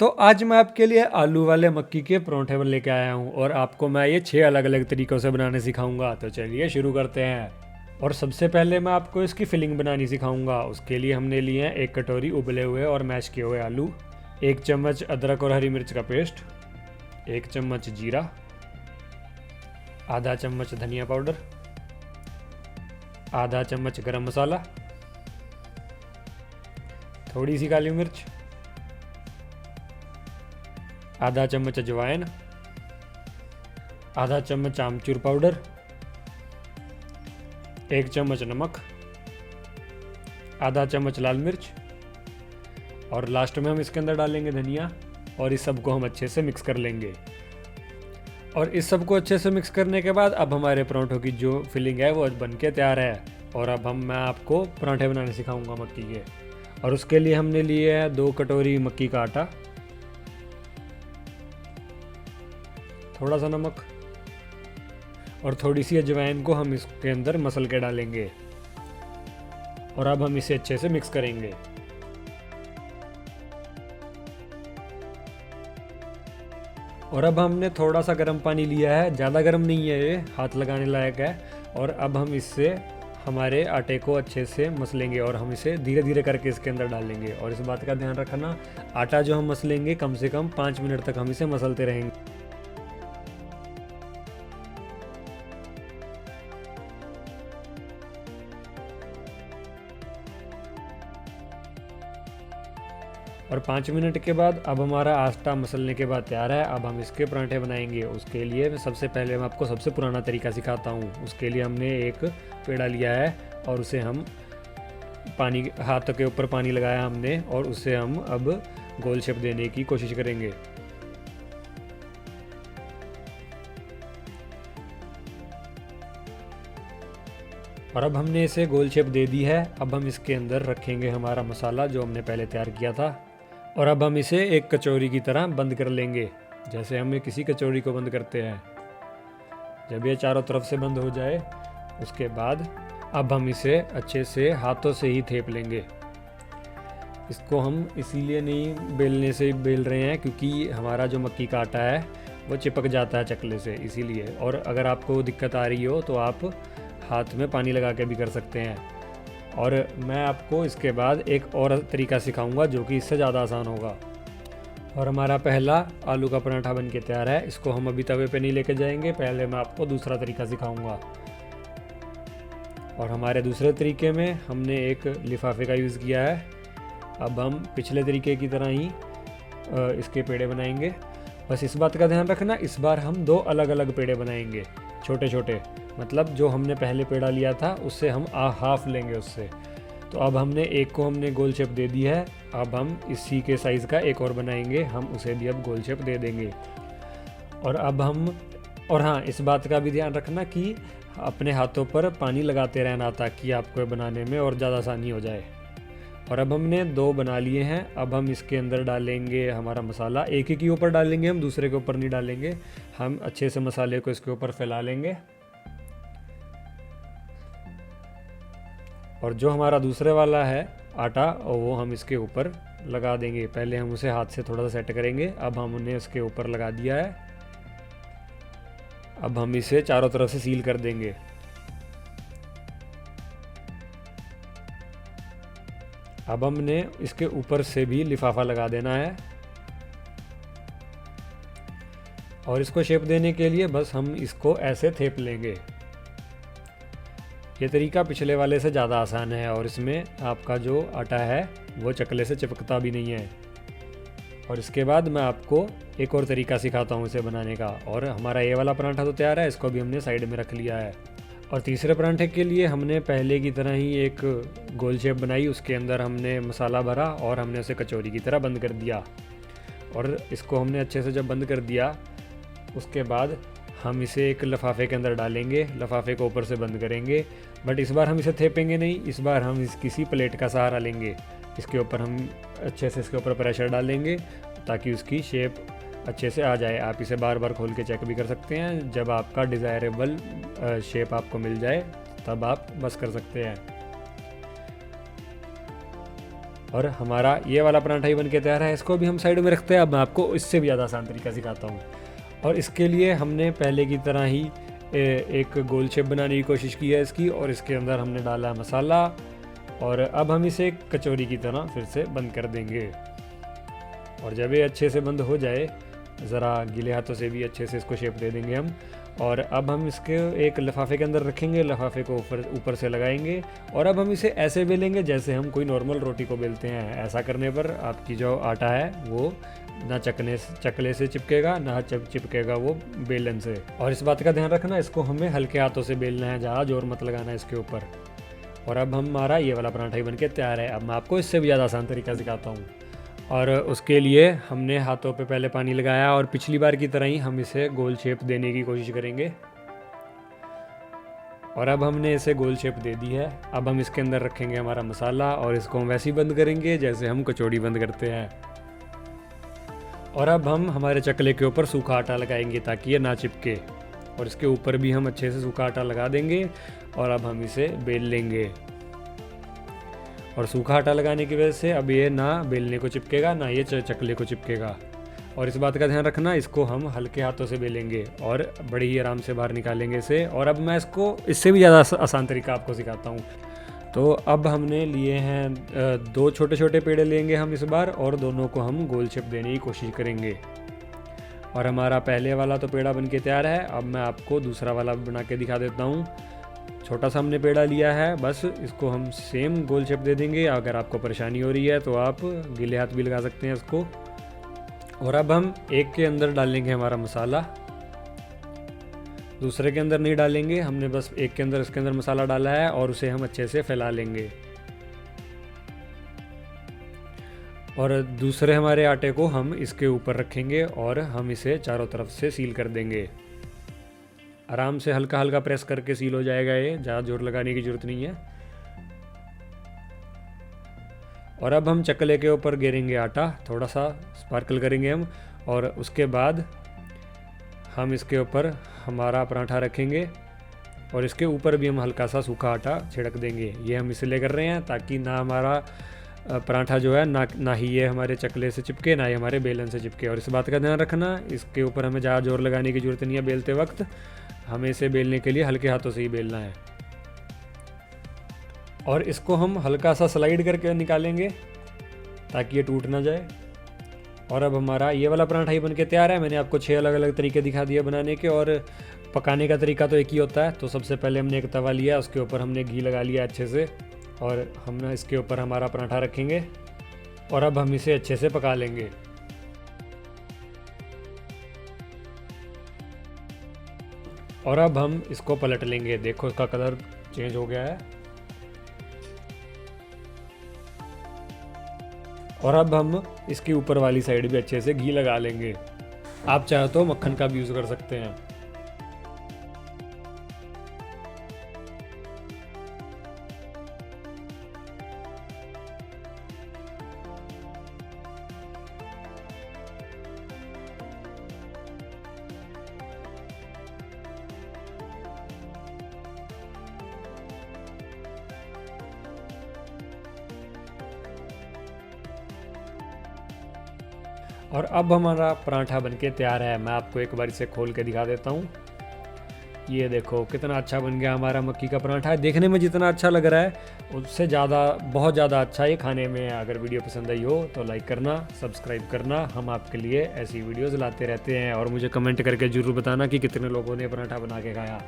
तो आज मैं आपके लिए आलू वाले मक्की के परोंठे लेके आया हूँ और आपको मैं ये 6 अलग अलग तरीक़ों से बनाने सिखाऊंगा। तो चलिए शुरू करते हैं। और सबसे पहले मैं आपको इसकी फिलिंग बनानी सिखाऊंगा। उसके लिए हमने लिए हैं 1 कटोरी उबले हुए और मैश किए हुए आलू, 1 चम्मच अदरक और हरी मिर्च का पेस्ट, 1 चम्मच जीरा, आधा चम्मच धनिया पाउडर, आधा चम्मच गरम मसाला, थोड़ी सी काली मिर्च, आधा चम्मच अजवाइन, आधा चम्मच आमचूर पाउडर, 1 चम्मच नमक, आधा चम्मच लाल मिर्च और लास्ट में हम इसके अंदर डालेंगे धनिया। और इस सब को हम अच्छे से मिक्स कर लेंगे। और इस सब को अच्छे से मिक्स करने के बाद अब हमारे पराठों की जो फिलिंग है वो बन के तैयार है। और अब मैं आपको पराठे बनाने सिखाऊंगा मक्की के। और उसके लिए हमने लिए है 2 कटोरी मक्की का आटा, थोड़ा सा नमक और थोड़ी सी अजवाइन को हम इसके अंदर मसल के डालेंगे। और अब हम इसे अच्छे से मिक्स करेंगे। और अब हमने थोड़ा सा गर्म पानी लिया है, ज़्यादा गर्म नहीं है, ये हाथ लगाने लायक है। और अब हम इससे हमारे आटे को अच्छे से मसलेंगे और हम इसे धीरे धीरे करके इसके अंदर डालेंगे। और इस बात का ध्यान रखना, आटा जो हम मसलेंगे कम से कम 5 मिनट तक हम इसे मसलते रहेंगे। और 5 मिनट के बाद अब हमारा आटा मसलने के बाद तैयार है। अब हम इसके पराठे बनाएंगे। उसके लिए सबसे पहले मैं आपको सबसे पुराना तरीका सिखाता हूँ। उसके लिए हमने एक पेड़ा लिया है और उसे हम हाथों के ऊपर पानी लगाया हमने और उसे हम अब गोल शेप देने की कोशिश करेंगे। और अब हमने इसे गोल शेप दे दी है। अब हम इसके अंदर रखेंगे हमारा मसाला जो हमने पहले तैयार किया था। और अब हम इसे एक कचौरी की तरह बंद कर लेंगे, जैसे हम किसी कचौरी को बंद करते हैं। जब ये चारों तरफ से बंद हो जाए उसके बाद अब हम इसे अच्छे से हाथों से ही थेप लेंगे। इसको हम इसीलिए नहीं बेलने से बेल रहे हैं क्योंकि हमारा जो मक्की का आटा है वो चिपक जाता है चकले से, इसीलिए। और अगर आपको दिक्कत आ रही हो तो आप हाथ में पानी लगा के भी कर सकते हैं। और मैं आपको इसके बाद एक और तरीका सिखाऊंगा जो कि इससे ज़्यादा आसान होगा। और हमारा पहला आलू का पराठा बन के तैयार है। इसको हम अभी तवे पे नहीं लेके जाएंगे, पहले मैं आपको दूसरा तरीका सिखाऊंगा। और हमारे दूसरे तरीके में हमने एक लिफाफे का यूज़ किया है। अब हम पिछले तरीके की तरह ही इसके पेड़े बनाएंगे। बस इस बात का ध्यान रखना, इस बार हम 2 अलग अलग पेड़े बनाएंगे, छोटे छोटे। मतलब जो हमने पहले पेड़ा लिया था उससे हम हाफ लेंगे उससे। तो अब हमने एक को हमने गोल शेप दे दी है। अब हम इसी के साइज़ का एक और बनाएंगे, हम उसे भी अब गोल शेप दे देंगे। और अब और हाँ, इस बात का भी ध्यान रखना कि अपने हाथों पर पानी लगाते रहना ताकि आपको बनाने में और ज़्यादा आसानी हो जाए। और अब हमने 2 बना लिए हैं। अब हम इसके अंदर डालेंगे हमारा मसाला। एक ही के ऊपर डालेंगे, हम दूसरे के ऊपर नहीं डालेंगे। हम अच्छे से मसाले को इसके ऊपर फैला लेंगे। और जो हमारा दूसरे वाला है आटा वो हम इसके ऊपर लगा देंगे। पहले हम उसे हाथ से थोड़ा सा सेट करेंगे। अब हमने इसके ऊपर लगा दिया है। अब हम इसे चारों तरफ से सील कर देंगे। अब हमने इसके ऊपर से भी लिफाफा लगा देना है। और इसको शेप देने के लिए बस हम इसको ऐसे थेप लेंगे। ये तरीका पिछले वाले से ज़्यादा आसान है और इसमें आपका जो आटा है वो चकले से चिपकता भी नहीं है। और इसके बाद मैं आपको एक और तरीका सिखाता हूँ इसे बनाने का। और हमारा ये वाला पराठा तो तैयार है, इसको भी हमने साइड में रख लिया है। और तीसरे पराठे के लिए हमने पहले की तरह ही एक गोल शेप बनाई, उसके अंदर हमने मसाला भरा और हमने उसे कचौरी की तरह बंद कर दिया। और इसको हमने अच्छे से जब बंद कर दिया उसके बाद हम इसे एक लिफाफे के अंदर डालेंगे, लिफाफे को ऊपर से बंद करेंगे। बट इस बार हम इसे थेपेंगे नहीं, इस बार हम किसी प्लेट का सहारा लेंगे। इसके ऊपर हम अच्छे से इसके ऊपर प्रेशर डालेंगे ताकि उसकी शेप अच्छे से आ जाए। आप इसे बार बार खोल के चेक भी कर सकते हैं। जब आपका डिज़ायरेबल शेप आपको मिल जाए तब आप बस कर सकते हैं। और हमारा ये वाला पराठा ही बन के तैयार है। इसको भी हम साइड में रखते हैं। अब मैं आपको इससे भी ज़्यादा आसान तरीका सिखाता हूँ। और इसके लिए हमने पहले की तरह ही एक गोल शेप बनाने की कोशिश की है इसकी, और इसके अंदर हमने डाला है मसाला। और अब हम इसे कचौरी की तरह फिर से बंद कर देंगे। और जब ये अच्छे से बंद हो जाए, ज़रा गीले हाथों से भी अच्छे से इसको शेप दे देंगे हम। और अब हम इसके एक लिफाफे के अंदर रखेंगे, लिफाफे को ऊपर से लगाएंगे। और अब हम इसे ऐसे बेलेंगे जैसे हम कोई नॉर्मल रोटी को बेलते हैं। ऐसा करने पर आपकी जो आटा है वो ना चकले से चिपकेगा, ना चिपकेगा वो बेलन से। और इस बात का ध्यान रखना, इसको हमें हल्के हाथों से बेलना है, ज़्यादा जोर मत लगाना है इसके ऊपर। और अब हमारा ये वाला पराठा ही बन के तैयार है। अब मैं आपको इससे भी ज़्यादा आसान तरीका सिखाता हूँ। और उसके लिए हमने हाथों पे पहले पानी लगाया, और पिछली बार की तरह ही हम इसे गोल शेप देने की कोशिश करेंगे। और अब हमने इसे गोल शेप दे दी है। अब हम इसके अंदर रखेंगे हमारा मसाला, और इसको हम वैसे ही बंद करेंगे जैसे हम कचौड़ी बंद करते हैं। और अब हम हमारे चकले के ऊपर सूखा आटा लगाएंगे ताकि ये ना चिपके। और इसके ऊपर भी हम अच्छे से सूखा आटा लगा देंगे। और अब हम इसे बेल लेंगे। और सूखा आटा लगाने की वजह से अब ये ना बेलने को चिपकेगा, ना ये चकले को चिपकेगा। और इस बात का ध्यान रखना, इसको हम हल्के हाथों से बेलेंगे और बड़े ही आराम से बाहर निकालेंगे इसे। और अब मैं इसको इससे भी ज़्यादा आसान तरीका आपको सिखाता हूँ। तो अब हमने लिए हैं 2 छोटे छोटे पेड़े लेंगे हम इस बार, और दोनों को हम गोल शेप देने की कोशिश करेंगे। और हमारा पहले वाला तो पेड़ा बन के तैयार है। अब मैं आपको दूसरा वाला बना के दिखा देता हूँ। छोटा सा हमने पेड़ा लिया है, बस इसको हम सेम गोल शेप दे देंगे। अगर आपको परेशानी हो रही है तो आप गीले हाथ भी लगा सकते हैं इसको। और अब हम एक के अंदर डालेंगे हमारा मसाला, दूसरे के अंदर नहीं डालेंगे। हमने बस एक के अंदर इसके अंदर मसाला डाला है, और उसे हम अच्छे से फैला लेंगे। और दूसरे हमारे आटे को हम इसके ऊपर रखेंगे, और हम इसे चारों तरफ से सील कर देंगे। आराम से हल्का हल्का प्रेस करके सील हो जाएगा, ये ज़्यादा जोर लगाने की ज़रूरत नहीं है। और अब हम चकले के ऊपर गिरेंगे आटा, थोड़ा सा स्पार्कल करेंगे हम। और उसके बाद हम इसके ऊपर हमारा पराठा रखेंगे, और इसके ऊपर भी हम हल्का सा सूखा आटा छिड़क देंगे। ये हम इसलिए कर रहे हैं ताकि ना हमारा पराठा जो है ना ही ये हमारे चकले से चिपके, ना ही हमारे बेलन से चिपके। और इस बात का ध्यान रखना, इसके ऊपर हमें ज़्यादा जोर लगाने की ज़रूरत नहीं है बेलते वक्त। हमें इसे बेलने के लिए हल्के हाथों से ही बेलना है। और इसको हम हल्का सा स्लाइड करके निकालेंगे ताकि ये टूट ना जाए। और अब हमारा ये वाला पराठा ही बन के तैयार है। मैंने आपको 6 अलग अलग तरीके दिखा दिए बनाने के, और पकाने का तरीका तो एक ही होता है। तो सबसे पहले हमने एक तवा लिया, उसके ऊपर हमने घी लगा लिया अच्छे से, और हम इसके ऊपर हमारा पराठा रखेंगे। और अब हम इसे अच्छे से पका लेंगे। और अब हम इसको पलट लेंगे। देखो इसका कलर चेंज हो गया है। और अब हम इसकी ऊपर वाली साइड भी अच्छे से घी लगा लेंगे। आप चाहे तो मक्खन का भी यूज़ कर सकते हैं। और अब हमारा पराठा बनके तैयार है। मैं आपको एक बार इसे खोल के दिखा देता हूँ। ये देखो कितना अच्छा बन गया हमारा मक्की का पराठा है। देखने में जितना अच्छा लग रहा है उससे ज़्यादा, बहुत ज़्यादा अच्छा ये खाने में है। अगर वीडियो पसंद आई हो तो लाइक करना, सब्सक्राइब करना। हम आपके लिए ऐसी वीडियोज़ लाते रहते हैं। और मुझे कमेंट करके ज़रूर बताना कि कितने लोगों ने पराठा बना के खाया।